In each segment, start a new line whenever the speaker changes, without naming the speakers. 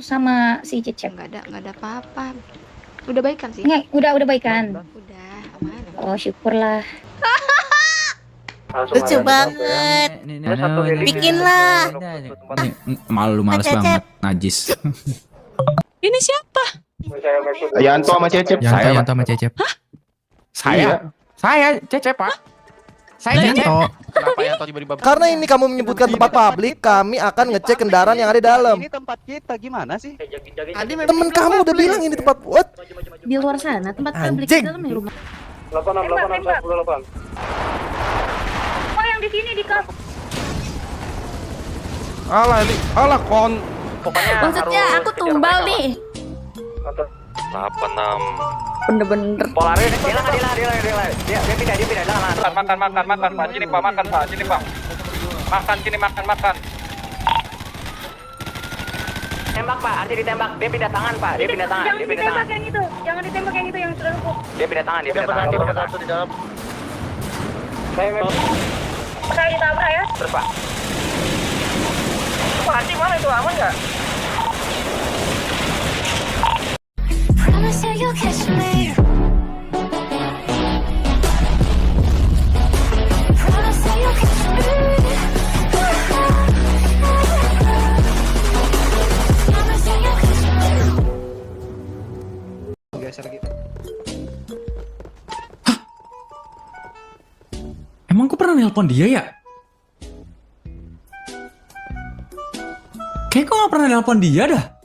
sama si Cecep?
Nggak ada apa-apa. Udah baikan sih?
Nggak, udah baikan.
Udah, aman.
Oh, syukurlah.
Lucu banget. Bikinlah.
Malu males banget, najis.
Ini siapa?
Yanto sama Cecep.
Yanto sama Cecep. Saya Cecep, Pak. Saya Yanto.
Kenapa Yanto tiba-tiba?
Karena ini kamu menyebutkan tempat publik, kami akan ngecek kendaraan yang ada di dalam.
Ini tempat kita gimana sih?
Temen kamu udah bilang ini tempat what?
Di luar sana tempat publik
Anjing.
di dalam ya rumah.
86
Oh, yang di sini di kap.
Alah kon.
Maksudnya aku tumbal nih.
86.
Bener-bener.
Polaris. Dia pindah jangan. Makan Pak. Sini Pak, makan Pak. Sini Pak. Makan sini makan. Tembak Pak, nanti ditembak. Dia pindah tangan Pak.
Jangan ditembak yang itu. Jangan ditembak yang itu yang sudah lumpuh.
Dia pindah tangan. Di dalam.
Saya ditabrak ya.
Terus Pak. Pak, Haji mana itu? Aman nggak?
Promise you'll catch me. Promise you'll catch me. Promise you'll catch me.
Geser gitu.
Emang gue pernah nelpon dia ya? Kayak gue gak pernah nelpon dia dah.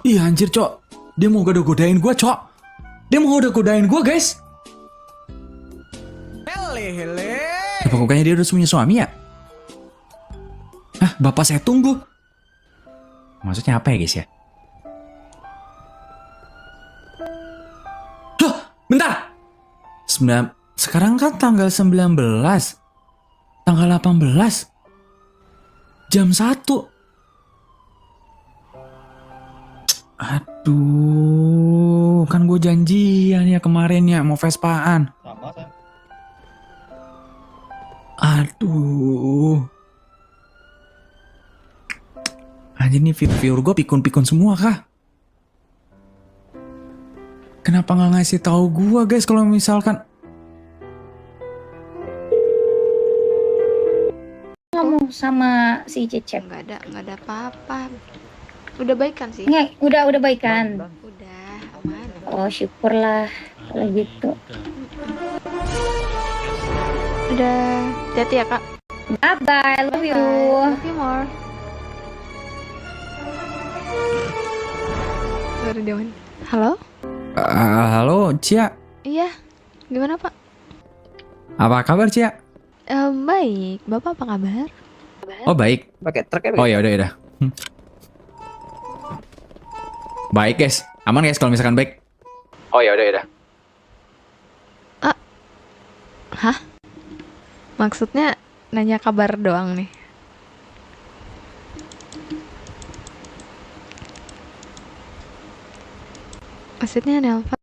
Ih anjir cok, dia mau godain gue cok. Dia mau godain gue guys. Apa kayaknya dia udah punya suami ya? Hah, bapak saya tunggu. Maksudnya apa ya guys ya? Loh, bentar. Sekarang kan tanggal 19. Tanggal 18. Jam 1. Aduh, kan gue janjian ya kemarin ya mau Vespaan.
Sama saya.
Aduh. Anjir nih viewer gue pikun-pikun semua kah? Kenapa nggak ngasih tahu gue guys kalau misalkan
Ngomong sama si Cecep.
Nggak ada apa-apa. Udah baikan sih?
Nggak, udah baikan.
Udah, aman.
Oh, syukurlah kalau gitu.
Udah, hati-hati ya kak.
Bye-bye, love you.
Love you more. Baru Dewan. Halo?
halo Cia,
Iya, gimana pak?
apa kabar Cia?
Baik, bapak apa kabar?
Oh baik.
Pakai truk ya?
Oh ya udah. Baik guys, aman guys kalau misalkan baik. Oh ya udah.
Hah? Maksudnya nanya kabar doang nih? Maksudnya nelpon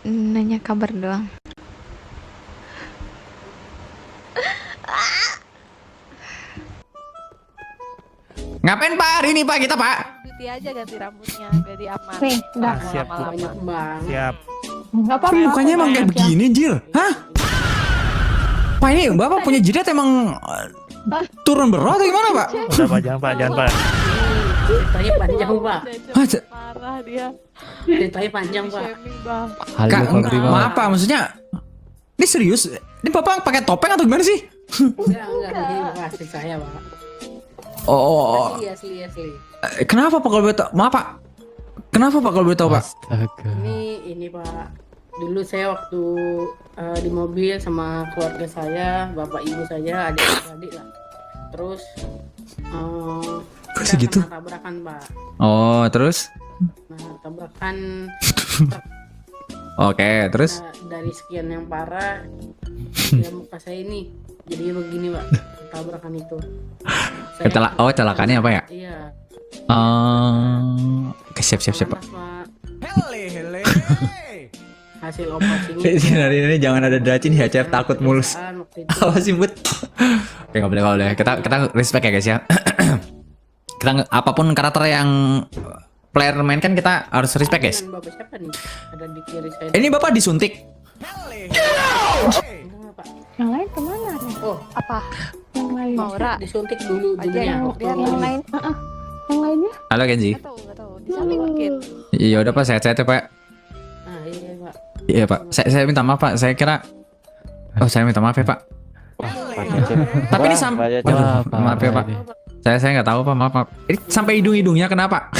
nanya kabar doang?
Ngapain Pak hari ini Pak kita Pak?
Ganti aja ganti rambutnya, jadi aman.
Nih, udah.
Siap,
Siap.
Nggak apa-apa.
Mukanya emang kayak begini Jil. Hah? Pak ini Bapak punya jidat emang turun berat atau gimana Pak?
Udah Pak, jangan Pak.
Ceritanya panjang pak.
Hah,
Parah dia.
Ceritanya panjang pak.
Shaming bang.
Kak, maaf Pak, maksudnya ini serius? Ini Bapak pakai topeng atau gimana sih?
Enggak ini bapak asli saya pak.
Oh,
Asli.
kenapa Pak kalau boleh tahu? Maaf Pak. Kenapa Pak kalau boleh tahu Pak?
Ini pak. Dulu saya waktu di mobil sama keluarga saya, bapak ibu saya, adik lah. Terus
Kok
kita
segitu?
kena tabrakan pak.
Oh, terus?
Nah tabrakan
Oke, terus?
dari sekian yang parah, ya muka saya ini jadi begini pak. Tabrakan itu.
Celakaannya apa ya?
Iya.
Oke, siap Pak.
Panas, Pak. Hasil operasinya.
Hari ini jangan ada Dacin ya, Cep, takut mulus.
Waktu itu.
Apa sih, Bud? Oke, nggak boleh. Kita respect ya, guys ya. kita apapun karakter yang player mainkan kita harus respect guys.
Dengan bapak siapa nih? Ada di kiri saya.
Ini bapak disuntik.
Enggak, Pak.
Yang lain kemana?
Oh,
Apa?
Yang lain.
Maura.
disuntik dulu
Aja
dulunya.
yang
Waktu
biar yang lain.
Yang lainnya?
Halo Kenji.
Gak tahu. Disuntikin.
Iya udah pak, sehat-sehat ya pak.
Ah, iya, Pak.
Iya pak, saya minta maaf pak. Saya kira, saya minta maaf ya pak. Tapi ini sampai, maaf ya pak. Saya nggak tahu pak, maaf. Ini sampai hidung-hidungnya kenapa?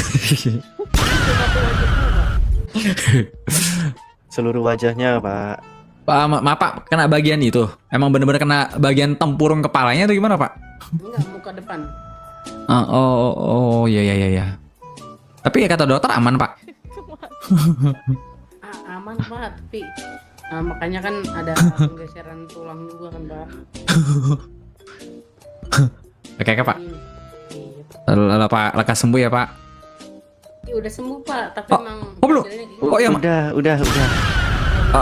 Seluruh wajahnya, Pak.
Pak, maaf pak, kena bagian itu. Emang bener-bener kena bagian tempurung kepalanya atau gimana pak?
Enggak, muka depan.
Iya. Tapi ya kata dokter aman pak.
Aman, Pak, tapi makanya kan ada penggeseran tulang juga kan, Pak.
Oke pak.
Iya.
Lalu pak, lekas sembuh ya pak.
Ya, udah sembuh, Pak, tapi emang
belum?
hasilnya gitu.
Oh iya,
Udah.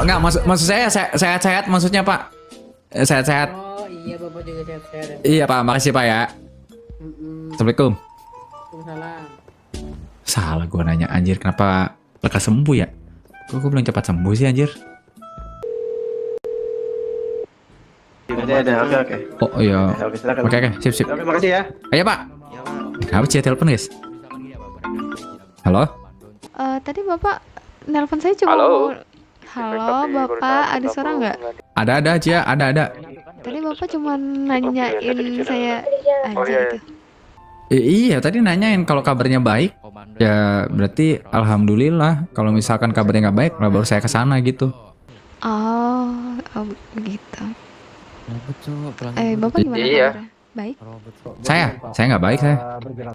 enggak maksud saya sehat-sehat maksudnya pak. Sehat-sehat.
Oh iya, Bapak juga sehat-sehat.
Iya pak, makasih pak ya. Assalamualaikum.
Waalaikumsalam.
Salah gue nanya anjir, kenapa lekas sembuh ya? Kok gue belum cepat sembuh sih anjir?
Oke.
Oh iya.
Oke, silakan.
Oke, sip.
Oke, makasih ya.
Ayo pak. Kenapa sih telepon guys? Halo?
Tadi bapak nelpon saya cuma
Halo?
Halo bapak, ada suara nggak?
Ada aja, ada.
Tadi bapak cuma nanyain saya aja gitu.
Iya, tadi nanyain kalau kabarnya baik. Ya berarti alhamdulillah. Kalau misalkan kabarnya nggak baik, baru saya kesana gitu.
Oh begitu. Bapak gimana
Iya.
kabarnya? Baik?
Saya nggak baik saya.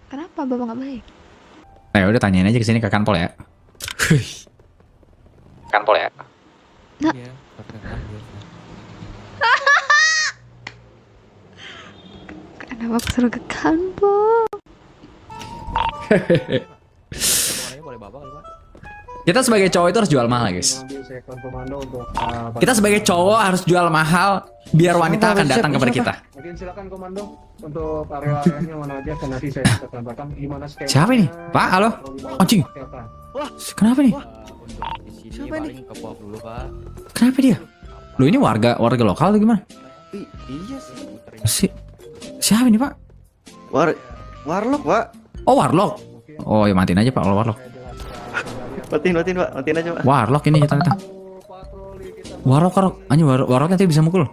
Kenapa bapak nggak baik?
Ya udah tanyain aja ke sini ke kanpol ya.
Kanpol ya.
Kenapa aku suruh ke kantor?
Kita sebagai cowok itu harus jual mahal guys. Kita sebagai cowok harus jual mahal biar wanita akan datang kepada kita.
Mungkin silakan komando untuk area-areanya mana aja kan nanti saya bisa tambahkan gimana skema.
Siapa ini? Pak, halo? Anjing. Kenapa nih?
Siapa nih?
Kenapa dia? Lu ini warga lokal atau gimana?
Iya sih.
Siapa ini pak?
Warlock, Pak.
Oh warlock. Oh ya matiin aja pak kalau warlock.
Matiin, Pak. Matiin aja, Pak.
Warlock ini ternyata. Warlock. Anjing warlock nanti bisa mukul.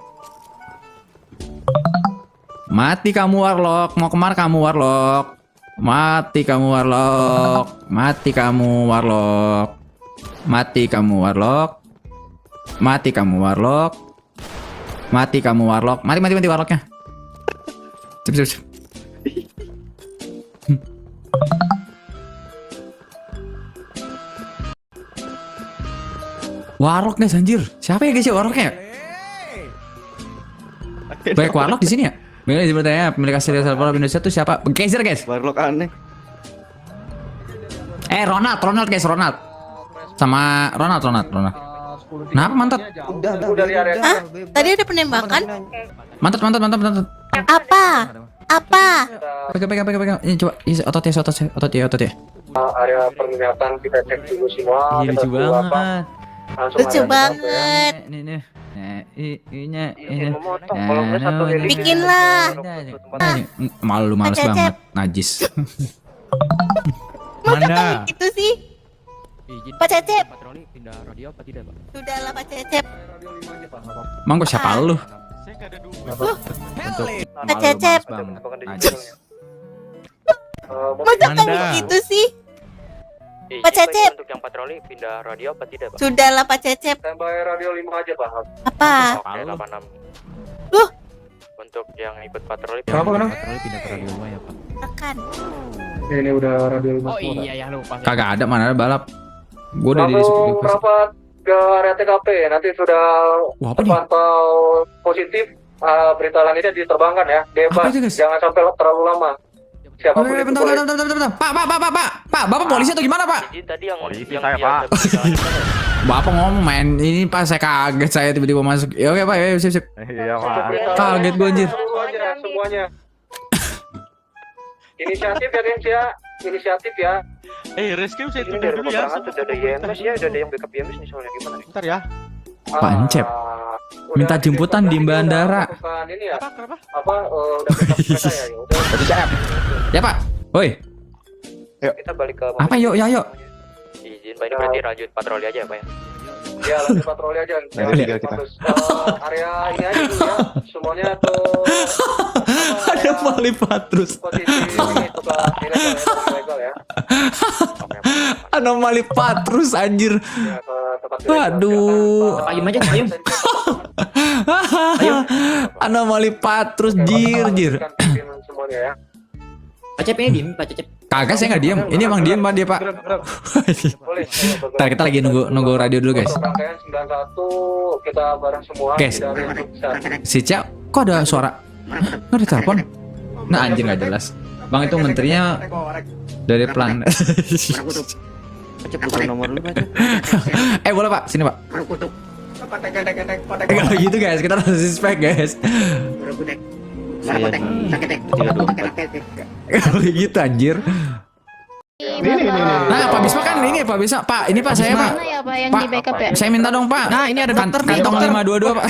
Mati kamu warlock. Mau kemana kamu warlock? Mati kamu warlock. Mati kamu warlock. Mati kamu warlock. Mati kamu warlock. Mati kamu warlock. Mati warlocknya. Cep. Warlock guys anjir. Siapa ya guys ya warlocknya? Baik warlock di sini ya? Bila bertanya pemilik asli asal Indonesia itu siapa? Kaiser guys.
Warlock aneh.
Ronald guys, Ronald. Sama Ronald. Kenapa mantat?
Udah di area.
Hah? Tadi ada penembakan?
Mantat.
Apa?
Pegang. Ini coba, otot ya.
Area peringatan kita cek dulu semua.
Iya, lucu banget.
Lucu banget. Bikinlah.
Malu males
Cecep.
banget, najis.
Masa kamu gitu sih? Pak Cecep. Sudahlah Pak Cecep.
Mangko siapa lu?
Pak Cecep. Masa kamu gitu sih? Pak Cecep.
Untuk yang patroli pindah radio apa tidak, Pak?
Sudahlah Pak Cecep.
Standby radio 5 aja, Pak.
Apa?
Oke, 86.
Loh?
Untuk yang ikut patroli
Kenapa, Bang?
pindah ke radio 5 ya, Pak.
Makan.
Ini udah radio 5.
Oh iya ya lupa.
Kagak ada, mana ada balap. Gue udah di
Rapat ke area TKP nanti sudah
Wah, apa nih?
terpantau positif. Berita langitnya diterbangkan ya. Bebas.
Apa itu, guys?
Jangan sampai terlalu lama. Siapapun itu
Bentar.
boleh.
Pak, Bapak polisi atau gimana, Pak?
Izin tadi yang
Polisi
yang
saya,
biasa
Pak.
berjalan.
Bapak ngomong main ini Pak, saya kaget saya tiba-tiba masuk. Ya oke Pak, ya sip.
Iya, Pak.
Kaget gue anjir.
Semuanya. Inisiatif ya guys ya. Inisiatif ya.
Rescue saya
Ini dari peperangan sudah ada YMS ya, udah ada yang backup YMS nih soalnya gimana nih?
Bentar ya.
Pancep. Minta jemputan di bandara.
Ini ya. Apa udah backup mereka ya? Ya udah.
Tadi siap.
Ya Pak. Woi.
Kita balik ke
Apa yuk, ya yuk.
izin Pak, ini berarti lanjut patroli aja ya Pak ya? Ya lanjut patroli aja.
Tinggal kita.
Area ini aja dulu ya. Semuanya tuh.
Ada Mali Patrus.
Posisi ini sebelah ilegal ya.
Anomali Patrus anjir.
Ya, ke tempat ilegal.
Waduh.
Payung aja, payung.
Anomali Patrus jir.
Semuanya ya.
Pak Cep ini diem, Pak Cep.
Kagak, saya nggak diem. Ini emang diem Pak dia Pak.
Boleh.
Ntar kita lagi nunggu radio dulu guys.
Untuk rangkaian 91 kita bareng semua.
Guys.
Dari besar.
Si Cia, kok ada suara? Nggak ada telepon? Nah anjir nggak jelas. Bang itu menterinya dari plan.
Cep bukan nomor lu Pak.
Boleh Pak, sini Pak. Kalau gitu guys, kita harus respect guys.
Saya
Kalau gitu anjir. Nah Pak Bisma kan ini Pak Bisma. Pak ini Pak saya Pak.
Mana ya Pak yang
Pak,
di backup ya?
saya minta dong Pak.
Nah, ini ada dokter nih,
Kantong
dokter.
522 Pak.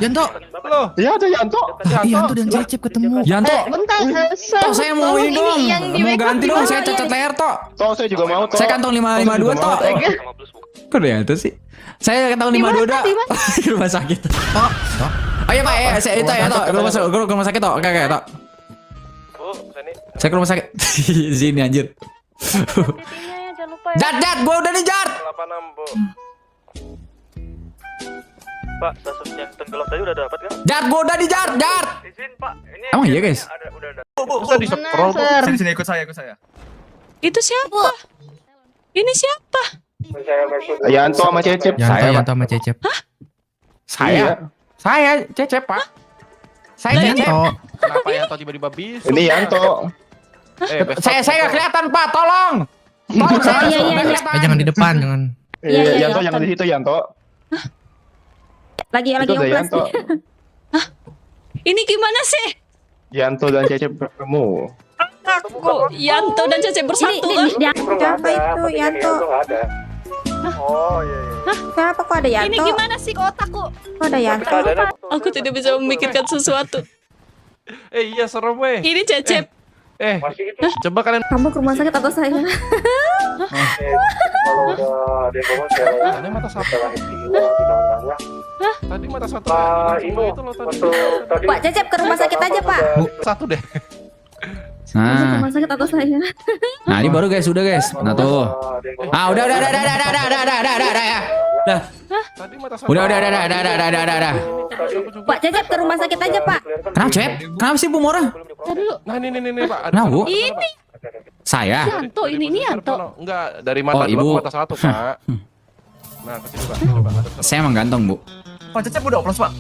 Yanto.
Iya ada Yanto.
Yanto dan Cecep ketemu.
Yanto.
Bentar,
Toh saya mau ini dong.
yang di
Mau
backup
ganti
di
dong.
mana
Saya
ya?
cacat leher toh.
Toh saya juga mau toh.
Saya kantong 552 toh. Kok ada Yanto sih? Saya kantong 522 di rumah sakit. Oh iya Pak, saya itu ya toh. Ke rumah sakit toh. Oke toh.
Bu, sini.
Saya ke rumah sakit. Sini anjir.
Titiknya ya, jangan lupa ya.
Jat, gua udah nih Jat.
86, Bu. Pak, kasus yang tenggelam tadi udah dapat kan?
Jat, gua udah nih Jat.
Izin, Pak. Ini
Emang iya guys?
udah ada.
Mana, Sir?
Sini ikut saya.
Itu siapa? Ini siapa?
Yanto sama Cecep.
Yanto sama Cecep.
Saya Cecep Pak. Saya Cecep.
Kenapa Yanto tiba-tiba bis?
Ini Yanto.
Saya nggak kelihatan Pak, tolong. Tolong saya
Iya,
nggak kelihatan.
Jangan di depan, jangan.
Iya, iya,
Yanto
iya.
jangan di situ Yanto.
Lagi
Itu ada
ngoplos.
Yanto.
Ini gimana sih?
Yanto dan Cecep bertemu.
Kok Yanto dan Cecep bersatu kan?
Siapa itu Yanto?
Nggak ada. Oh iya.
Kenapa kok ada
Ini gimana sih ke otakku?
Kok ada Yanto?
Aku tidak bisa memikirkan sesuatu.
Iya serem weh.
Ini Cecep.
Masih itu.
Coba kalian
Kamu ke rumah sakit atau saya?
Kalau udah ada yang bawa saya.
Tadi mata satu. Tadi mata satu.
Pak,
Ibu
Ibu,
itu loh tadi.
waktu tadi.
Pak Cecep ke rumah sakit aja Pak.
Satu deh.
Ke
Nah,
rumah sakit atau saya?
nah ini baru guys, udah guys. Nah tuh. Ah udah ya. Dah.
Tadi mata satu.
Udah.
Pak Cecep ke rumah sakit aja Pak.
Kenapa Cep? Kenapa sih Bu Mora?
Nah ini Pak. Ada
Kenapa Bu?
Ini
Saya.
Yanto, ini Yanto.
Enggak, dari mata
Oh, Ibu.
dua ke mata satu, Pak. Nah, ke situ, Pak. Coba.
Saya emang ganteng Bu.
Pak Cecep udah oplos, Pak.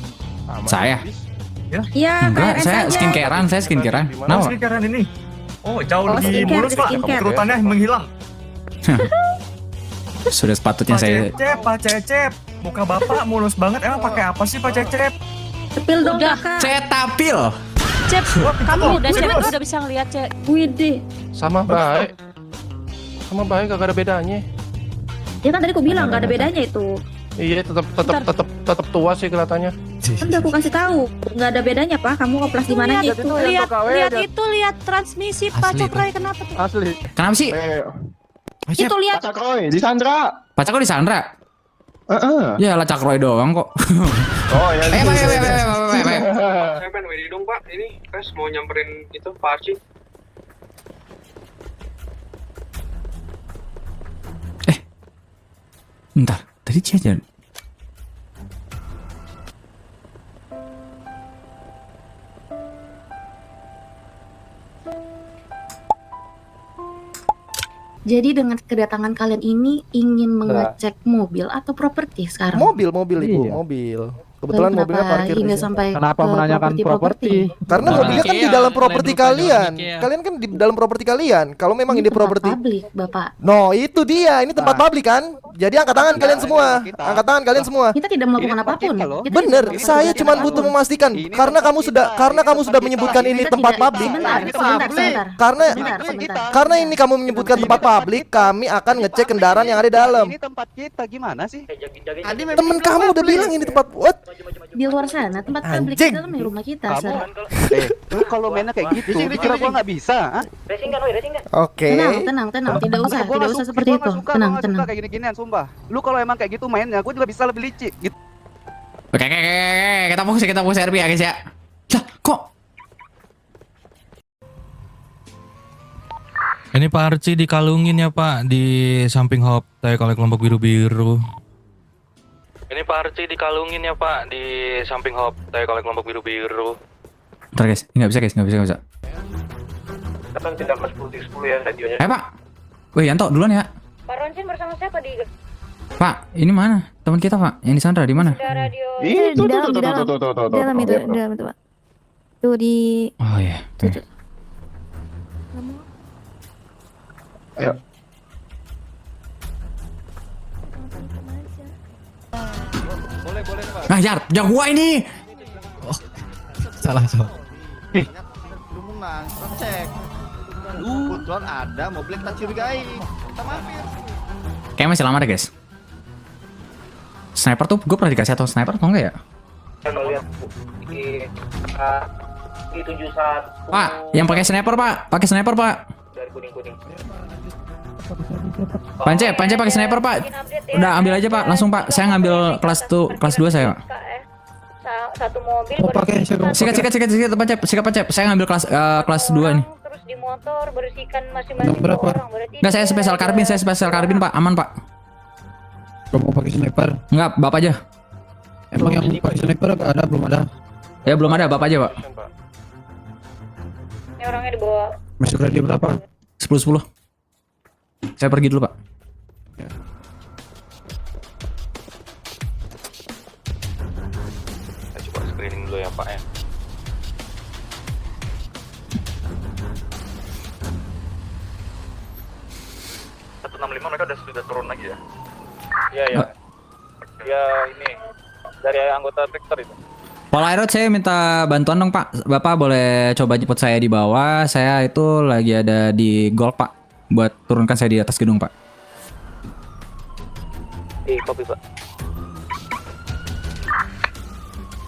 Saya.
Iya,
Enggak,
KRS
saya
aja.
skincarean, saya skincarean. Kenapa?
Skincare ini. Oh, jauh
Oh, skincare.
Kerutannya menghilang.
Sudah sepatutnya saya.
Pak Cecep. Muka Bapak mulus banget. Emang pakai apa sih, Pak Cecep?
Sepil dong Kakak.
Cetapil.
Cep, kamu udah Cep udah bisa ngeliat Cep.
Widih.
Sama baik. Sama baik gak ada bedanya.
Ya kan tadi aku bilang nggak ada bedanya itu.
Iya, tetap tua sih kelihatannya.
Kan udah aku kasih tahu nggak ada bedanya Pak. Kamu oplas di mana itu?
Lihat transmisi Pak Cokroy kenapa tuh?
Asli.
Kenapa sih?
Itu lihat.
Pak Cakroy di Sandra.
Pacar kok disandra? Ya lah Cakroy doang kok.
Oh ya.
Pak.
Saya pengen WD dong Pak. Ini Pes mau nyamperin itu Pak Arci.
Bentar, tadi Cia jalan.
Jadi dengan kedatangan kalian ini ingin mengecek mobil atau properti sekarang?
Mobil Ibu,
Iya.
mobil. Kebetulan mobilnya parkir di
hingga
sini.
sampai
Kenapa
ke
menanyakan properti?
Karena mobilnya kan di dalam properti kalian. Kalian kan di dalam properti kalian. Kalau memang ini properti
publik, Bapak.
No, itu dia. Ini tempat publik kan? Jadi angkat tangan kalian semua. Angkat tangan kalian semua.
Kita tidak melakukan apapun. Kita
Bener,
tidak
saya
melakukan
cuma
apapun.
butuh memastikan karena kamu sudah menyebutkan ini
Kita
tempat
tidak-
publik.
Sebentar.
Karena ini kamu menyebutkan tempat publik, kami akan ngecek kendaraan yang ada di dalam.
Ini tempat kita gimana sih?
Temen kamu udah bilang ini tempat what?
Di luar sana tempat publik
Anjing.
di dalam rumah kita,
Kamu,
Sir.
lu kalau mainnya kayak gitu, kira gua nggak bisa? ah?
Oke.
Tenang, tidak usah seperti itu. Tenang.
Kayak gini-ginian, sumpah. Lu kalau emang kayak gitu mainnya, gua juga bisa lebih licik. Gitu.
Oke, kita fokus RP ya guys ya. Lah, kok?
Ini Pak Arci dikalungin ya Pak di samping hop oleh kelompok biru-biru. Ini Pak Arci dikalungin ya Pak di samping hop oleh kelompok biru-biru.
Bentar guys, nggak bisa.
Kata tidak mas 10 ya radionya.
Pak. Wih, Yanto duluan ya.
Pak Ronsin bersama siapa di
Pak, ini mana? Teman kita Pak, yang di Sandra di mana?
radio?
Itu
di dalam itu, Pak. Tuh di
Oh iya.
Ayo.
Ngajar, jangan gua ini.
Salah.
Lu menang, kita cek. Kebetulan ada mobil yang kita curigai. Kita mampir.
Kayaknya masih lama deh guys. Sniper tuh gue pernah dikasih atau sniper atau enggak ya?
Kalau lihat di 71
Pak, yang pakai sniper Pak,
dari kuning-kuning.
Pance pakai sniper Pak. Udah ambil aja Pak, langsung Pak. Saya ngambil kelas 2 saya Pak.
Satu mobil
Sikat Pance. Saya ngambil kelas 2 nih.
terus di motor bersihkan masing-masing orang berarti.
Enggak, saya spesial karbin Pak, aman Pak.
Kamu pakai sniper?
Enggak, Bapak aja.
Emang yang pakai sniper gak ada, belum ada.
Ya belum ada, Bapak aja Pak.
Ini orangnya dibawa.
Masuk radio berapa?
10. Saya pergi dulu Pak.
Saya coba screening dulu ya Pak ya.
Mereka sudah turun lagi ya? Iya. Ya ini dari anggota Victor itu.
Polairot saya minta bantuan dong Pak. Bapak boleh coba jemput saya di bawah. Saya itu lagi ada di Gold Pak. Buat turunkan saya di atas gedung Pak.
Kopi Pak.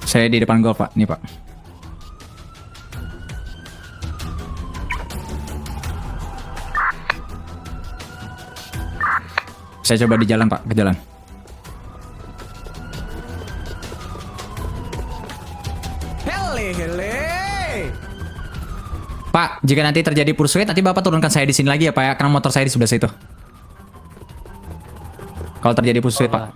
Saya di depan Gold Pak. Nih Pak. Saya coba di jalan Pak, ke jalan. Pak, jika nanti terjadi pursuit, nanti Bapak turunkan saya di sini lagi ya Pak ya, karena motor saya di sebelah situ. Kalau terjadi pursuit Pak.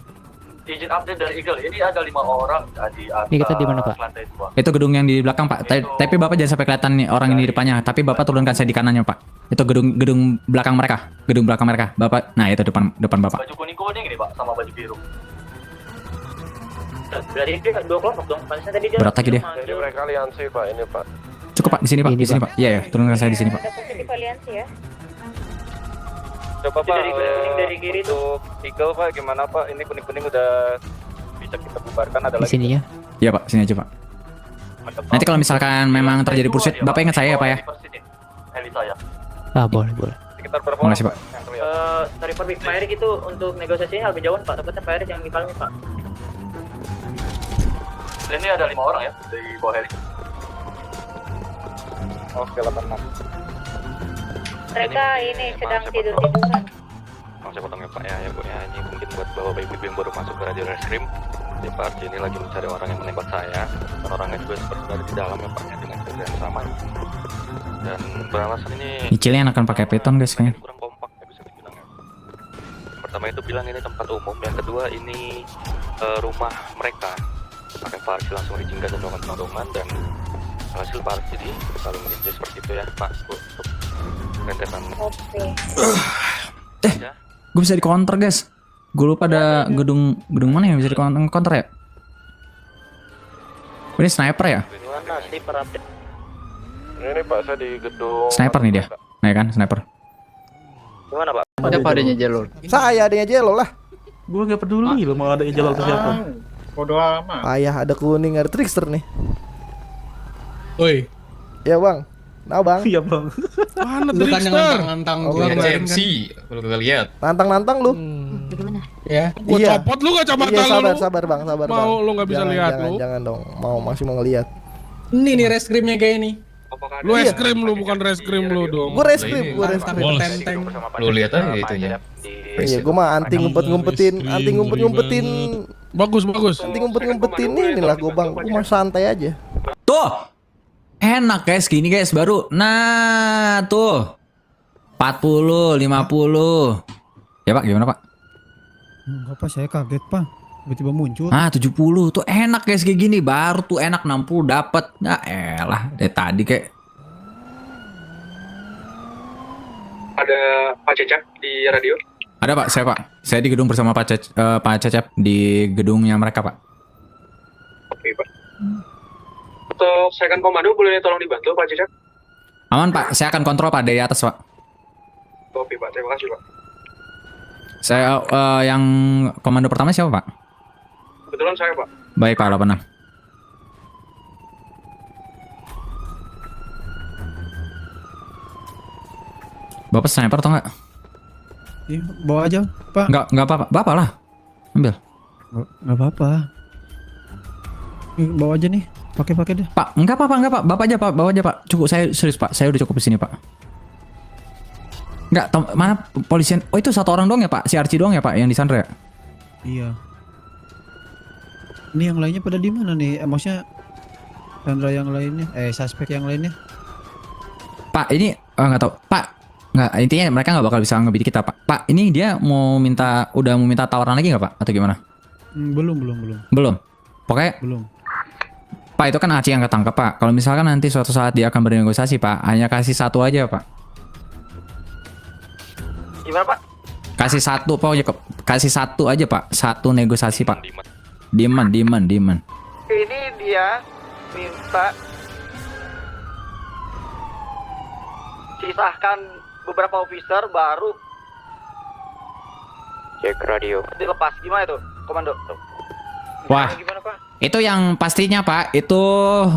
Izin update dari Eagle. Ini ada 5 orang di atas.
Ini kita di mana, Pak?
Lantai 2.
Itu gedung yang di belakang Pak. Tapi Bapak jangan sampai kelihatan nih orang ini di depannya. Tapi Bapak turunkan saya di kanannya Pak. Itu gedung belakang mereka. Gedung belakang mereka. Bapak, nah itu depan Bapak.
Baju kuning-kuning ini Pak sama baju biru. Berarti itu 2 kelompok dong. Panasnya tadi dia.
Berat lagi dia.
Jadi mereka aliansi Pak ini Pak.
Cukup Pak, di sini Pak. Di sini Pak. Iya ya, turunkan saya di sini Pak.
Ada positif aliansi ya.
Coba Pak
Dari kuning dari kiri
untuk Eagle Pak gimana Pak? Ini kuning-kuning udah bisa kita bubarkan ada lagi.
Sini ya.
Iya Pak, sini aja Pak. Nanti kalau misalkan memang terjadi pursuit, Bapak ingat saya ya Pak ya.
Heli saya.
Ah, boleh.
Sekitar berapa
Makasih, Pak.
yang kelihatan?
Dari Pak Erik itu untuk negosiasinya agak jauh Pak. Tepatnya Pak Erik yang dikalungin Pak.
Ini ada 5 orang ya di bawah heli. Oke, 86.
Mereka ini sedang tidur-tiduran.
Saya potong ya Pak ya Bu ya. Ini mungkin buat bapak ibu yang baru masuk ke radio reskrim. Di Pak Arci ini lagi mencari orang yang menembak saya. Dan orangnya juga seperti ada di dalam ya Pak ya, dengan kerja yang sama. Dan beralasan ini
Nyicilnya akan pakai piton guys kayaknya.
kurang kompak ya bisa dibilang ya. Yang pertama itu bilang ini tempat umum, yang kedua ini rumah mereka. Pakai Pak Arci langsung izinkan dan melakukan penodongan dan hasil Pak Arci di kalau mungkin seperti itu ya Pak Bu. Untuk rentetan.
Oke.
Gue bisa di counter guys. Gue lupa ada gedung mana yang bisa di counter ya? Ini sniper ya?
Gimana sih per update?
Ini Pak, saya di gedung.
Sniper nih dia. Nah kan, sniper.
Gimana Pak?
Siapa adanya Jalur?
Saya adanya Jelo lah.
Gua gak peduli lo mau ada Jalur atau siapa.
Bodoh amat.
Ayah ada kuning, ada trickster nih.
Oi.
Ya bang. Nah bang.
Iya bang.
Mana
Lu kan yang nantang gua kemarin kan.
Kalau kagak lihat.
Nantang lu.
Ya.
Gua
Iya.
copot lu kacamata
Iya
lu.
sabar bang, sabar bang.
Mau lu nggak bisa lihat
jangan,
lu.
Jangan dong, masih mau ngelihat.
Ini nih reskrimnya kayak ini.
Lu es krim lu bukan reskrim lu dong.
Gue reskrim.
Tenteng.
Lu lihat aja itunya.
Iya, gue mah anti ngumpet-ngumpetin.
Bagus.
Anti ngumpet-ngumpetin inilah gue bang. Gue mah santai aja.
Tuh. Enak guys, gini guys baru. Nah, tuh. 40, 50. Ya Pak, gimana Pak?
Apa saya kaget Pak. Tiba-tiba muncul.
Ah, 70 tuh enak guys kayak gini. Baru tuh enak 60 dapat. Ya elah, dari tadi kayak
Ada Pak Cecep di radio.
ada Pak, saya di gedung bersama Pak Cecep di gedungnya mereka Pak.
Oke, Pak. Untuk second komando boleh tolong dibantu Pak Cecep?
Aman Pak, saya akan kontrol Pak dari atas Pak.
Oke Pak, terima kasih Pak.
Saya yang komando pertama siapa Pak?
Kebetulan saya Pak.
Baik Pak, 86. Bapak sniper atau enggak?
Iya, bawa aja Pak.
Enggak apa-apa. Bapak lah. Ambil.
Enggak apa-apa. Bawa aja nih. Pakai deh.
Pak, enggak apa-apa. Bapak aja Pak, bawa aja Pak. Cukup saya serius Pak. Saya udah cukup di sini Pak. Enggak, mana polisian? Oh, itu satu orang doang ya Pak? Si Archie doang ya Pak yang di Sandra ya?
Iya. Ini yang lainnya pada di mana nih? Maksudnya Sandra yang lainnya, suspek yang lainnya?
Pak, ini nggak tahu. Pak, nggak, intinya mereka nggak bakal bisa ngebidik kita Pak. Pak, ini dia udah mau minta tawaran lagi nggak Pak? Atau gimana?
Belum.
Belum. Pokoknya
Belum.
Pak, itu kan Archie yang ketangkep Pak. Kalau misalkan nanti suatu saat dia akan bernegosiasi Pak, hanya kasih satu aja Pak.
Gimana Pak?
Kasih satu pokoknya, kasih satu aja Pak. Satu negosiasi Pak. Demand.
Ini dia minta sisahkan beberapa officer baru
Cek radio.
dilepas. Gimana itu, komando?
Wah,
Gimana Pak?
itu yang pastinya Pak. Itu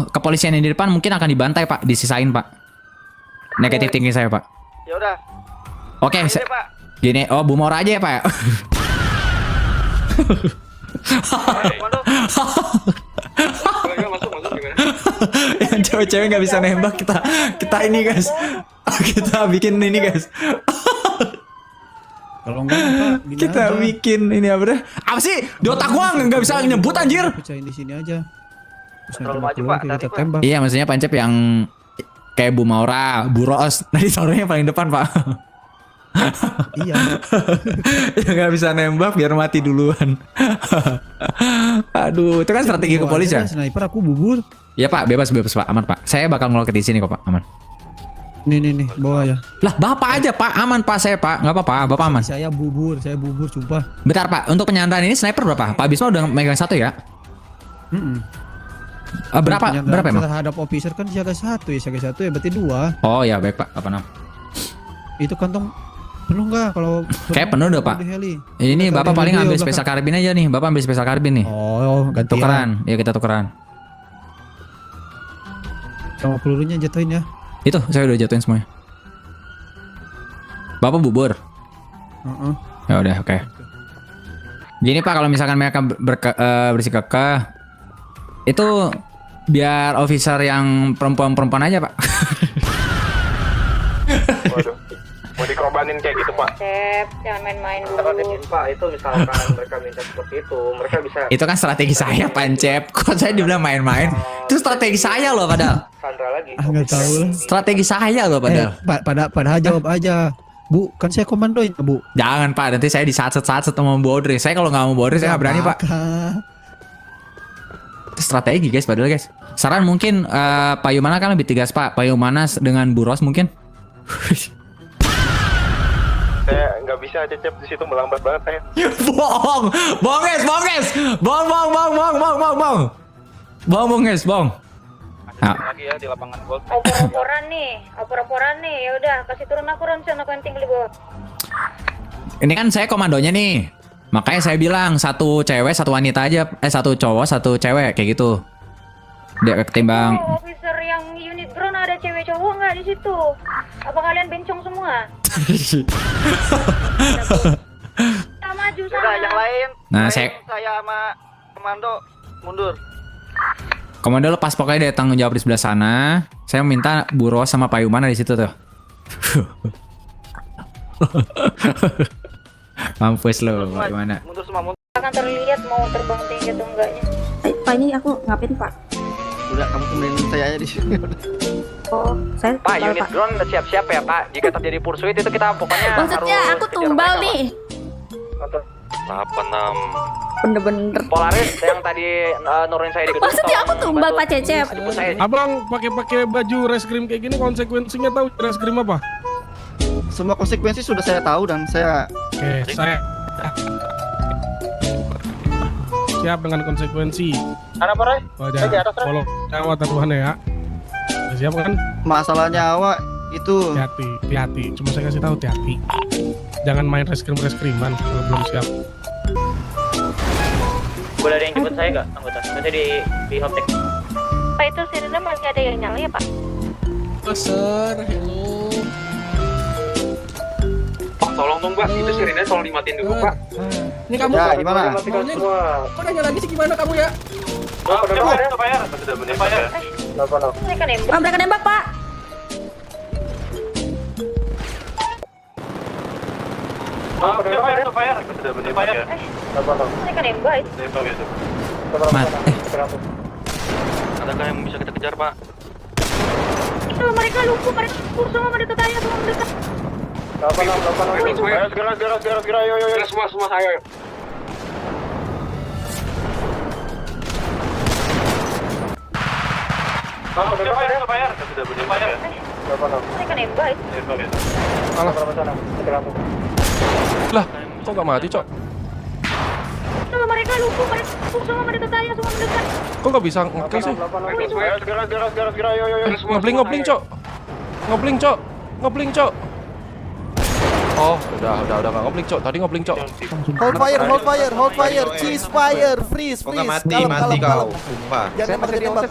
kepolisian yang di depan mungkin akan dibantai Pak. Disisain Pak. Negatif tinggi saya Pak.
Ya udah.
Oke,
Ini Pak.
gini. Oh, Bu Mora aja ya Pak.
Komando. Masuk gimana?
Yang cewek-cewek nggak bisa nembak, kita ini guys. Kita bikin ini guys.
Kalau enggak Pak, gini
Kita
aja.
bikin ini apa deh? Apa sih? Di otak gua nggak bisa nyebut anjir.
Pecahin di sini aja. Terus
Terlalu
nanti
maju,
keluar,
Pak.
kita
Hati-hati, Pak.
tembak.
Iya, maksudnya Pancep yang kayak Bu Maura, Bu Ros. Tadi sorenya paling depan Pak.
Iya.
Yang nggak bisa nembak biar mati duluan. Aduh, itu kan strategi
Bawa
kepolisian.
aja, Sniper aku bubur.
Ya Pak, bebas Pak, aman Pak. Saya bakal ngeloket di sini kok Pak, aman.
Nih, bawa ya.
Lah, Bapak aja Pak, aman Pak saya Pak, nggak apa-apa, Bapak aman.
Saya bubur, sumpah.
Bentar Pak, untuk penyanderaan ini sniper berapa? Pak Bisma udah megang satu ya? Berapa emang?
Terhadap officer kan siaga satu ya berarti 2.
Oh ya baik Pak, apa namanya?
Itu kantong penuh nggak kalau?
Kayak penuh udah Pak.
Di heli.
Ini
Kita
Bapak
di
paling
heli
ambil
belakang.
spesial karbin aja nih, Bapak ambil spesial karbin nih.
Oh, gantian.
Tukeran, ya kita tukeran.
Sama pelurunya jatuhin ya.
Itu saya udah jatuhin semuanya. Bapak bubur. Ya udah, oke. Gini Pak, kalau misalkan mereka bersikukuh, itu biar officer yang perempuan aja Pak.
Waduh. Mau dikorobanin kayak gitu Pak.
Cep, jangan main-main
Kalau
dulu.
Pak, itu misalkan mereka minta seperti itu, mereka bisa
Itu kan strategi saya Pancep. Kok saya dibilang main-main? Itu strategi saya loh padahal.
Sandra lagi.
Nggak tahu lah.
Strategi saya loh padahal.
Padahal jawab aja. Bu, kan saya komandoin Bu.
Jangan Pak, nanti saya disatset sama Bu Audrey. Saya kalau nggak mau Bu Audrey saya nggak berani Pak. Itu strategi guys padahal guys. Saran mungkin Pak Yumana kan lebih tegas Pak. Pak Yumana dengan Bu Ros mungkin.
Saya nggak bisa Cecep di situ melambat banget saya.
Bohong guys. Bohong. Bong guys, bong. Nah,
Lagi ya di lapangan Gold.
Opor-oporan nih. Ya udah, kasih turun aku Ron, sana penting di bawah.
ini kan saya komandonya nih. Makanya saya bilang satu cewek, satu wanita aja. Satu cowok, satu cewek kayak gitu. Dia ketimbang.
Oh, officer yang unit drone ada cewek cowok nggak di situ? Apa kalian bencong semua? Kita maju sana.
Udah, yang lain.
Nah,
saya sama komando mundur.
Komando lepas pokoknya dia tanggung jawab di sebelah sana. Saya minta Bu Ros sama Pak Yuman ada di situ tuh. Mampus lo, gimana?
Mundur semua, mundur.
Akan terlihat mau terbang tinggi atau enggaknya.
Pak, ini aku ngapain, Pak?
Udah, kamu temenin saya aja di sini.
Oh, saya
Pak,
tumbal,
unit drone udah siap-siap ya, Pak. Jika terjadi pursuit itu kita pokoknya
Maksudnya
harus
aku
kejar
tumbal
mereka,
nih.
Pak.
86.
Bener-bener.
Polaris yang tadi nurunin saya di gedung.
Maksudnya aku tumbal, Pak Cecep.
Jemput saya.
Abang pakai baju reskrim kayak gini konsekuensinya tahu reskrim apa?
Semua konsekuensi sudah saya tahu dan saya
Oke, saya siap dengan konsekuensi.
Ada apa, Ray?
Wajah,
Di atas, Ray.
follow nyawa taruhannya ya. Udah siap kan?
masalah nyawa itu
Hati-hati. Cuma saya kasih tahu hati-hati. Jangan main reskriman kalau belum siap.
Boleh ada yang jemput saya nggak, anggota? Nanti di Hoptek.
Pak, itu sirine masih ada yang nyala ya, Pak?
Pak, tolong dong, Pak. Itu sirine tolong dimatiin dulu, Pak.
Ini kamu
ya gimana?
kok nanya lagi sih gimana kamu ya?
Mereka nembak.
Ah, mereka nembak, Pak.
Mereka nembak.
Mat,
Adakah yang bisa kita kejar, Pak?
Itu mereka lumpuh, mereka semua mendekat saya, semua mendekat.
Segera, ayo.
Semua, ayo.
Mereka nembak.
Lah, kok nggak mati, Cok?
Itu mereka lumpuh, mereka semua mendekat saya, semua mendekat.
Kok nggak bisa ngekill sih?
Segera, ayo.
Ngobling, Cok. Ngobling, Cok. Oh, udah nggak ngobling, Cok. Tadi ngobling, Cok.
Hold fire, cease fire, freeze. Kalem. Jangan nembak ditembak.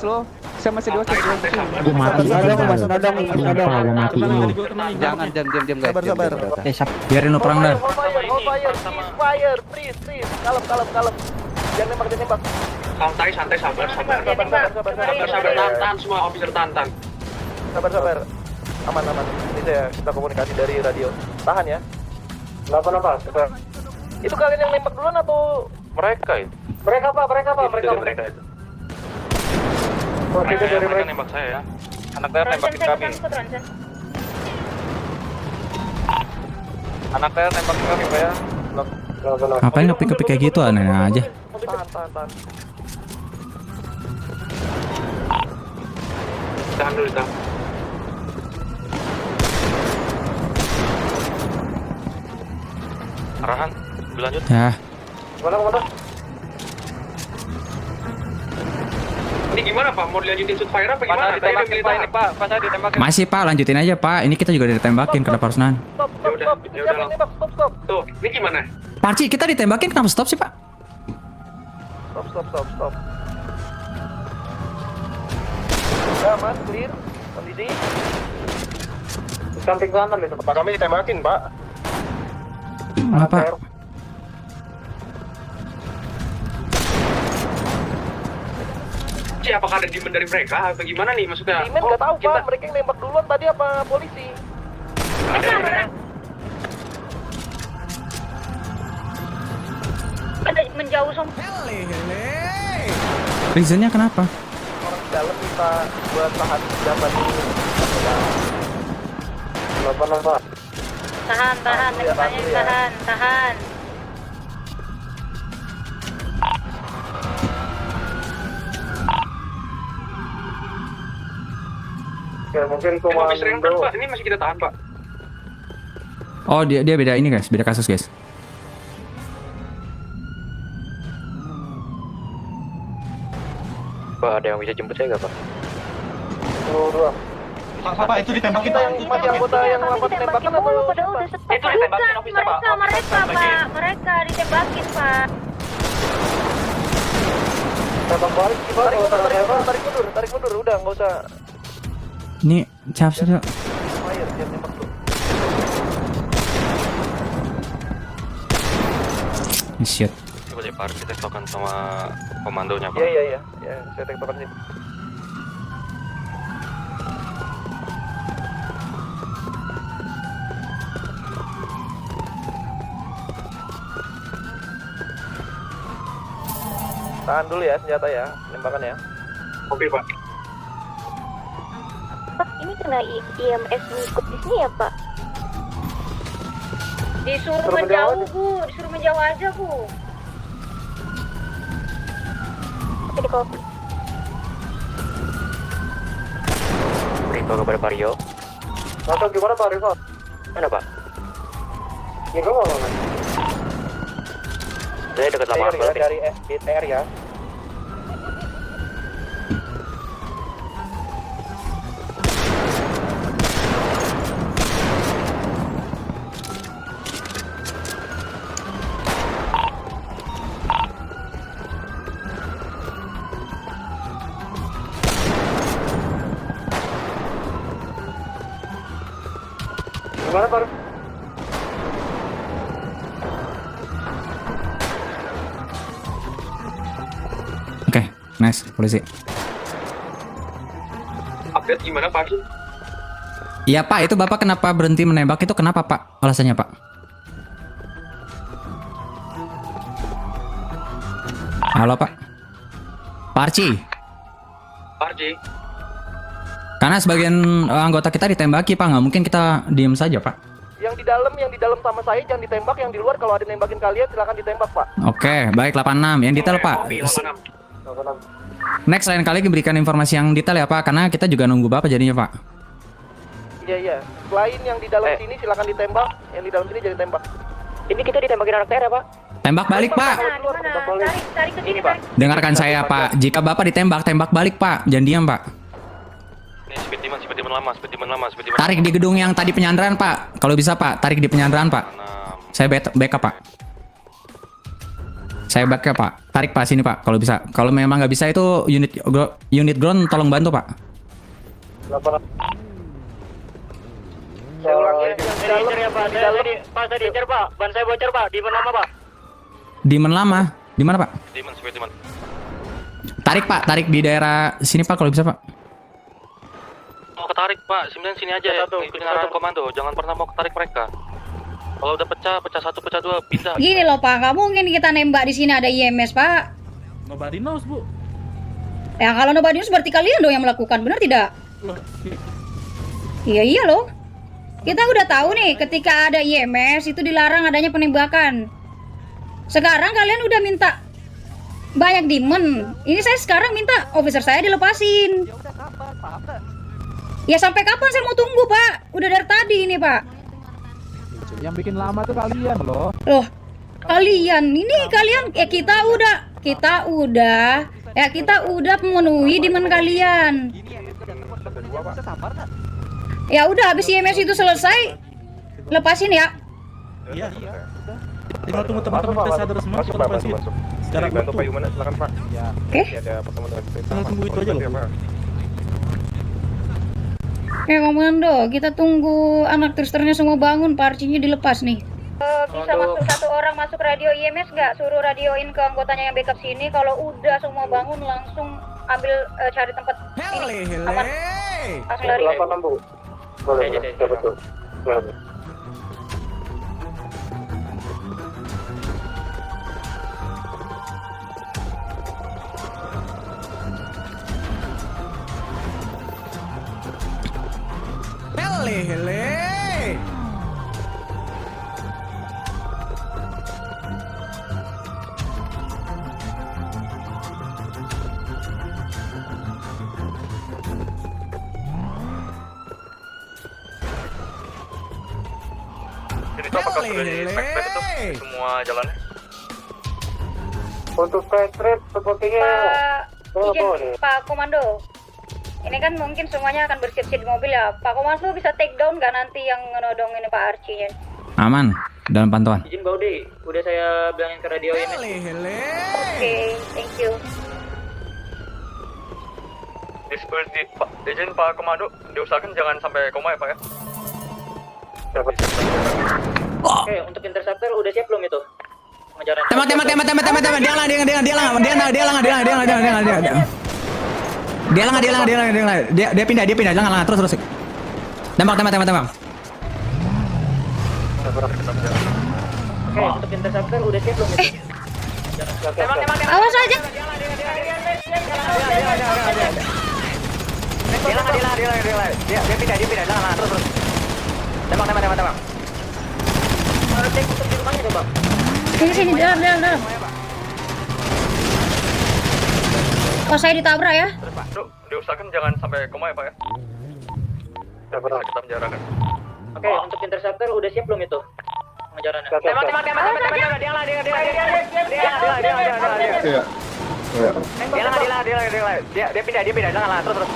Saya masih di hostel. Jangan,
Sabar.
biarin lo perang dah.
Hold fire, cease fire, freeze. Kalem. Jangan nembak.
Santai, sabar. Tahan semua, officer tahan.
Sabar. Aman. Ini kita komunikasi dari radio. Tahan ya.
Kenapa?
Itu kalian yang nembak duluan atau
Mereka itu.
Mereka apa?
Mereka itu. Mereka nembak saya ya.
Anak TR nembakin kami. Anak TR nembakin kami, Pak ya.
Ngapain kepik-kepik kayak gitu, aneh aja.
tahan.
Tahan dulu, tahan. Arahan, berlanjut.
Ya,
Mana?
Ini gimana, Pak? Mau dilanjutin shoot fire apa gimana? Tadi udah milih tahan.
Pak. Pas saya ditembakin.
masih Pak, lanjutin aja Pak. Ini kita juga ditembakin, kenapa harus nahan?
Stop.
Ya udah.
Stop.
Tuh, ini gimana?
Parci, kita ditembakin kenapa stop sih Pak?
Stop. Aman, clear. Kondisi.
Samping kanan itu. Pak kami ditembakin, Pak.
Apa?
Apakah ada demand dari mereka atau gimana nih maksudnya?
Dimen nggak tahu Pak, mereka yang nembak duluan tadi apa polisi?
Ada menjauh sama.
Reasonnya kenapa?
Orang di dalam kita buat tahan dapat ini.
Kenapa?
Tahan, depannya tahan.
Ya, mungkin
Officer yang kan, Pak, ini masih kita tahan, Pak.
Oh, dia beda ini guys, beda kasus guys.
Pak, ada yang bisa jemput saya nggak Pak?
Pak, itu ditembakin Pak.
Masih anggota yang lapas tembakan atau
Itu ditembakin officer Pak.
Mereka Pak, mereka ditembakin Pak.
tembak balik gimana? Tarik mundur, udah nggak usah.
Ini siapa sih? Dok?
Ayo, siap nembak tuh.
Shit.
Coba deh Pak, kita tektokan sama komandonya Pak.
Iya, saya tektokan sih. Tahan dulu ya senjata ya, penembakan ya.
Oke Pak.
Pak, ini kena IMS ngikut di sini ya Pak? Disuruh menjauh Bu, disuruh menjauh aja Bu. Jadi kopi.
Beritahu kepada Pak Rio.
Masuk gimana Pak Rifa?
Mana Pak?
Ya gue mau banget.
Saya dekat lapangan berarti.
Dari SBTR ya. Gimana Pak?
Oke, nice polisi.
Update gimana Pak?
Iya Pak, itu Bapak kenapa berhenti menembak itu kenapa Pak? Alasannya Pak? Halo Pak. Pak Arci.
Arji.
Karena sebagian anggota kita ditembaki Pak, nggak mungkin kita diem saja Pak.
Yang di dalam sama saya jangan ditembak, yang di luar kalau ada nembakin kalian silakan ditembak Pak.
Oke, baik 86. Yang detail Pak. Next lain kali berikan informasi yang detail ya Pak, karena kita juga nunggu Bapak jadinya Pak.
Iya. Selain yang di dalam sini silakan ditembak, yang di dalam sini jangan ditembak.
Ini kita ditembakin anak TR ya Pak?
Tembak balik Pak.
Tarik ke sini Pak.
Dengarkan saya Pak, jika Bapak ditembak, tembak balik Pak, jangan diam Pak.
Ini speed demon lama.
Tarik di gedung yang tadi penyanderaan Pak. Kalau bisa Pak, tarik di penyanderaan Pak. Saya backup Pak. Saya backup Pak. Tarik Pak sini Pak, kalau bisa. Kalau memang nggak bisa itu unit ground tolong bantu Pak.
Saya ulang ya.
Saya diincer Pak. Ban saya bocor Pak. Di mana Pak?
Demon lama. Di mana Pak?
Speed demon.
Tarik Pak, tarik di daerah sini Pak kalau bisa Pak.
Mau ketarik Pak, sebenarnya sini aja ya. Ikutin arahan komando, jangan pernah mau ketarik mereka. Kalau udah pecah 1, pecah 2, pindah.
Gini loh Pak, nggak mungkin kita nembak di sini ada IMS Pak.
Nobody knows, Bu.
Ya kalau nobody knows berarti kalian dong yang melakukan, benar tidak? Iya loh. Kita udah tahu nih, ketika ada IMS itu dilarang adanya penembakan. Sekarang kalian udah minta banyak demon. Ini saya sekarang minta officer saya dilepasin. Ya sampai kapan saya mau tunggu Pak? Udah dari tadi ini Pak.
Yang bikin lama tuh kalian loh.
Loh, kalian ini kalian kita udah memenuhi demand kalian. Ya udah habis IMS itu selesai, lepasin ya.
Iya. Tinggal tunggu teman-teman kita sadar semua, kita lepasin. Secara
Bantu Pak Yumana, silakan Pak.
Oke.
Ada pertemuan dengan kita.
Tinggal tunggu itu aja loh.
Komando, kita tunggu anak tristernya semua bangun, Pak Arcinya dilepas nih.
Bisa masuk satu orang masuk radio IMS nggak? Suruh radioin ke anggotanya yang backup sini. Kalau udah semua bangun langsung ambil cari tempat ini aman. Langsung lari.
86 Bu. Boleh, betul. Jadi itu apakah sudah di spek itu semua jalannya?
Untuk straight sepertinya
Izin, Pak Komando. Ini kan mungkin semuanya akan bersiap-siap di mobil ya. Pak Komando bisa take down nggak nanti yang nodong ini Pak Archie-nya?
Aman, dalam pantauan.
Izin Baudi, udah saya bilangin ke radio ini.
Oke, thank you.
Seperti Pak, izin Pak Komando, diusahakan jangan sampai koma ya Pak ya.
Oke, untuk interceptor udah siap belum itu? Pengejaran.
Tembak. Dia pindah. Jangan, terus. Tembak.
Oke, untuk interceptor udah siap belum itu? Tembak.
Awas aja.
Dia pindah, jangan, terus. Tembak. Cek untuk di rumahnya coba.
Sini, dalam. Oh, saya ditabrak ya.
Terus Pak, diusahakan jangan sampai koma ya Pak ya. Kita menjarakan.
Oke, untuk interceptor udah siap belum itu? Pengejarannya. Tembak. Dia pindah, jangan, terus.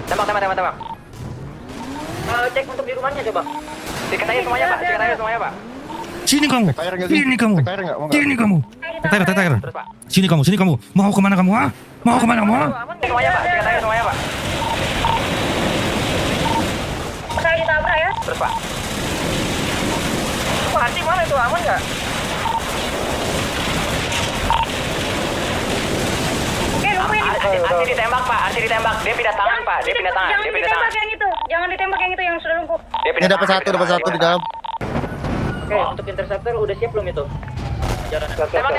Tembak. Cek untuk di rumahnya coba. Diketahui semuanya Pak.
Sini kamu. Tetair. Sini kamu. Mau kemana kamu?
Semuanya Pak, diketahui semuanya Pak.
Saya ditabrak ya.
Terus Pak. Pak Archie mana itu, aman nggak?
Oke, lumpuhin.
Archie ditembak Pak, dia pindah tangan Pak,
Jangan ditembak yang itu yang sudah lumpuh.
Ini dapat satu di dalam.
Oke, untuk interceptor udah siap belum itu? Jalan. Tembak.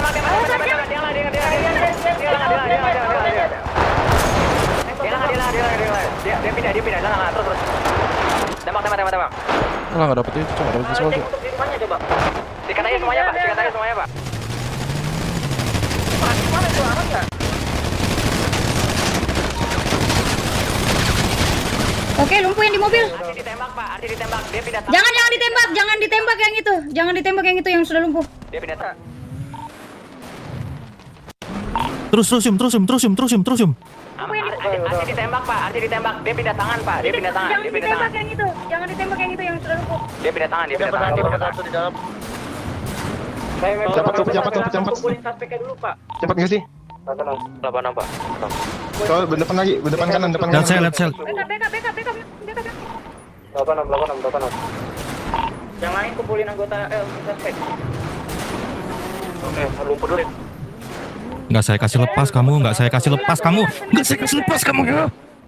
Dia pindah, jangan, terus. Tembak.
Kalau nggak dapet itu, coba dapet visual
Cek untuk di rumahnya coba. Diketahui semuanya Pak, Pak, gimana itu, aman nggak?
Oke, lumpuhin di mobil.
Archie ditembak Pak, dia pindah tangan.
Jangan ditembak yang itu. Jangan ditembak yang itu yang sudah lumpuh.
Dia pindah tangan.
Terus yum.
Archie ditembak Pak, dia pindah tangan Pak, dia pindah tangan.
Jangan ditembak yang itu yang sudah lumpuh.
Dia pindah tangan.
Satu di dalam.
Cepat.
Kumpulin suspeknya dulu Pak.
Cepat nggak sih?
86 Pak.
Soal depan kanan. Lihat sel.
Backup.
86. Yang lain kumpulin anggota untuk suspek.
Oke, lumpuh dulu.
Nggak saya kasih lepas kamu ya.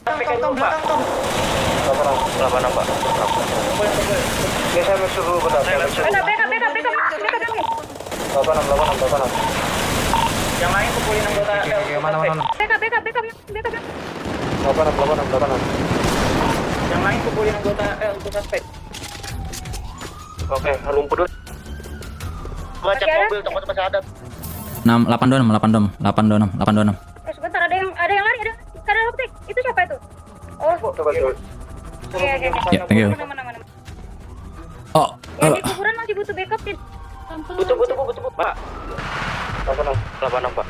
Suspeknya dulu Pak.
86 Pak.
Ini saya suruh benar.
Backup.
Yang lain kumpulin anggota
Mana?
Backup.
86.
Yang lain kumpulin anggota untuk suspek.
Oke, lumpuh dulu.
Gua cek mobil, takut masih ada.
826.
Sebentar, ada yang lari, ada optik. Itu siapa itu? Oh,
Coba.
iya.
Ya, thank you.
Mana.
Oh,
Yang di kuburan masih butuh backup, Tin.
Butuh Pak.
86 Pak.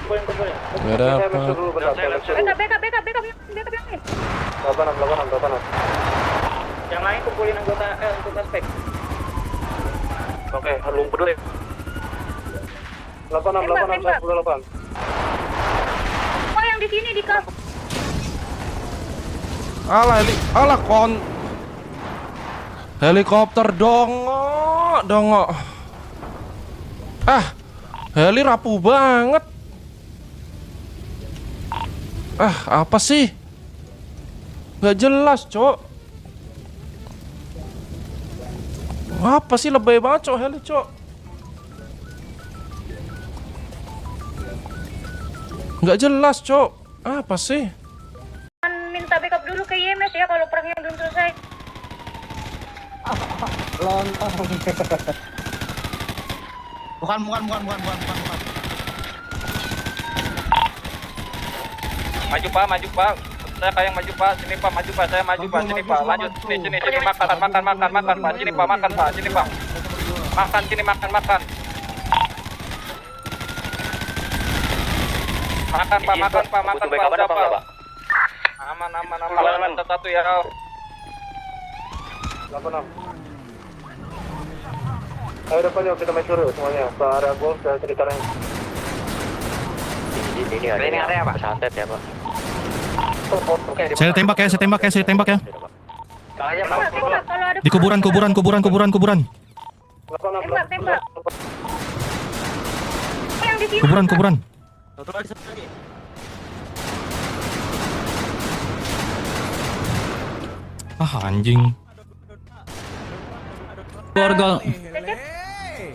Kumpulin.
Nggak ada apa.
Backup yang lain.
86.
Yang lain kumpulin anggota untuk suspek.
Oke, lumpuh dulu.
86.
Oh, yang di sini di kamp.
Helikopter dongo. Heli rapuh banget. Apa sih? Gak jelas, Cok. Apa sih, lebay banget, Cok, heli, Cok. Gak jelas, Cok. Apa sih?
Minta backup dulu ke IMS ya kalau perangnya belum selesai.
Lontong. Bukan.
Maju Pak. Saya kayak maju Pak. Sini Pak, maju Pak. Saya maju Pak. Sini Pak. Lanjut sini makan Pak. Sini Pak makan Pak. Sini Pak. Makan sini makan. Makan pak, makan pak, makan pak.
Apa enggak, Pak?
Aman. Satu ya.
Ayo depan yuk kita main suruh semuanya. Ke area golf dan sekitarnya.
Ini area Pak. Santet ya Pak.
Saya tembak ya.
Tembak, kalau ada
Di kuburan.
tembak. Yang di sini.
Kuburan. Ah, anjing.
Borgol.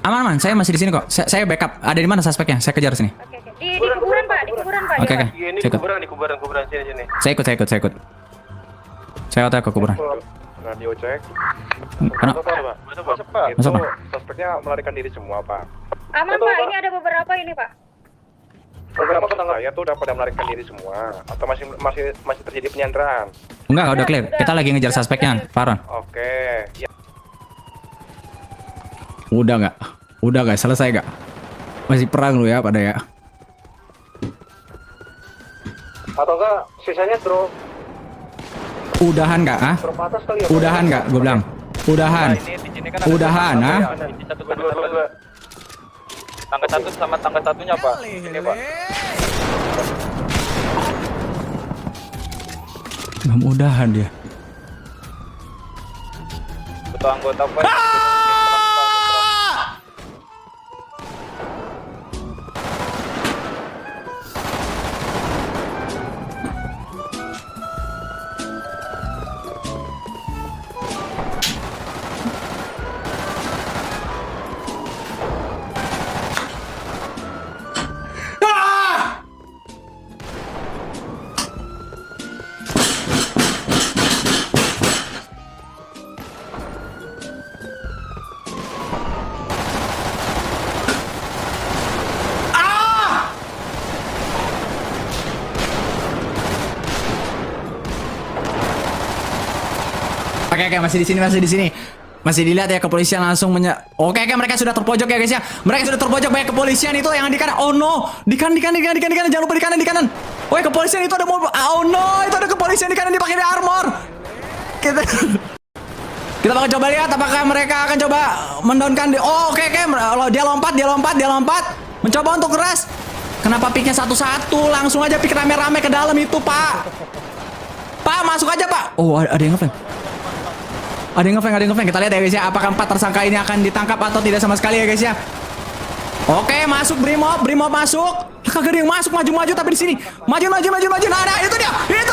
Aman, saya masih di sini kok. Saya backup. Ada di mana suspeknya? Saya kejar sini.
Oke. Di kuburan pak,
Oke.
Ini
Saya ikut.
di kuburan sini.
Saya ikut. Saya otak ke kuburan.
Radio cek.
Masuk, Pak. Masuk, Pak.
Suspeknya melarikan diri semua, Pak.
Aman pak, ini ada beberapa ini pak.
Beberapa tetangga tuh udah pada melarikan diri semua atau masih terjadi penyanderaan?
Enggak, udah clear. Kita lagi ngejar suspeknya, Faron.
Oke. Ya.
Udah nggak? Selesai nggak? Masih perang lu ya pada ya.
Atau enggak sisanya drop
Udahan nggak? Ah?
atas kali ya?
Udahan nggak? Gue bilang. Udahan. Udahan, ah?
Dua.
Tangga 1 sama tangga 1-nya pak. Ini pak.
Belum udahan dia.
Ketua anggota pak.
Oke, masih di sini. Masih dilihat ya kepolisian langsung Oke, mereka sudah terpojok ya guys ya. Mereka sudah terpojok banyak kepolisian itu yang di kanan. Oh no, di kanan. Jangan lupa di kanan. Woi, kepolisian itu ada mobil. Oh no, itu ada kepolisian di kanan dipakai armor. Kita bakal coba lihat apakah mereka akan coba mendownkan di. Oh, oke. Dia lompat. Mencoba untuk keras. Kenapa piknya satu-satu? Langsung aja pik rame-rame ke dalam itu, Pak. Pak, masuk aja, Pak. Oh, ada yang ngeflank. Ada yang ngeflank. Kita lihat ya guys ya, apakah 4 tersangka ini akan ditangkap atau tidak sama sekali ya guys ya. Oke, masuk Brimob masuk. Kagak ada yang masuk, maju tapi di sini. Maju. Nah, itu dia. Itu.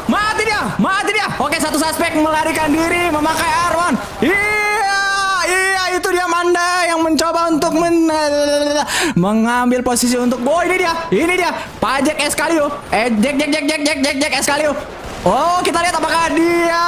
Mati dia. Oke, satu suspek melarikan diri memakai armor. Iya, itu dia Manda yang mencoba untuk mengambil posisi untuk. Oh, ini dia. Pajak Escalio. Jack Escalio. Oh, kita lihat apakah dia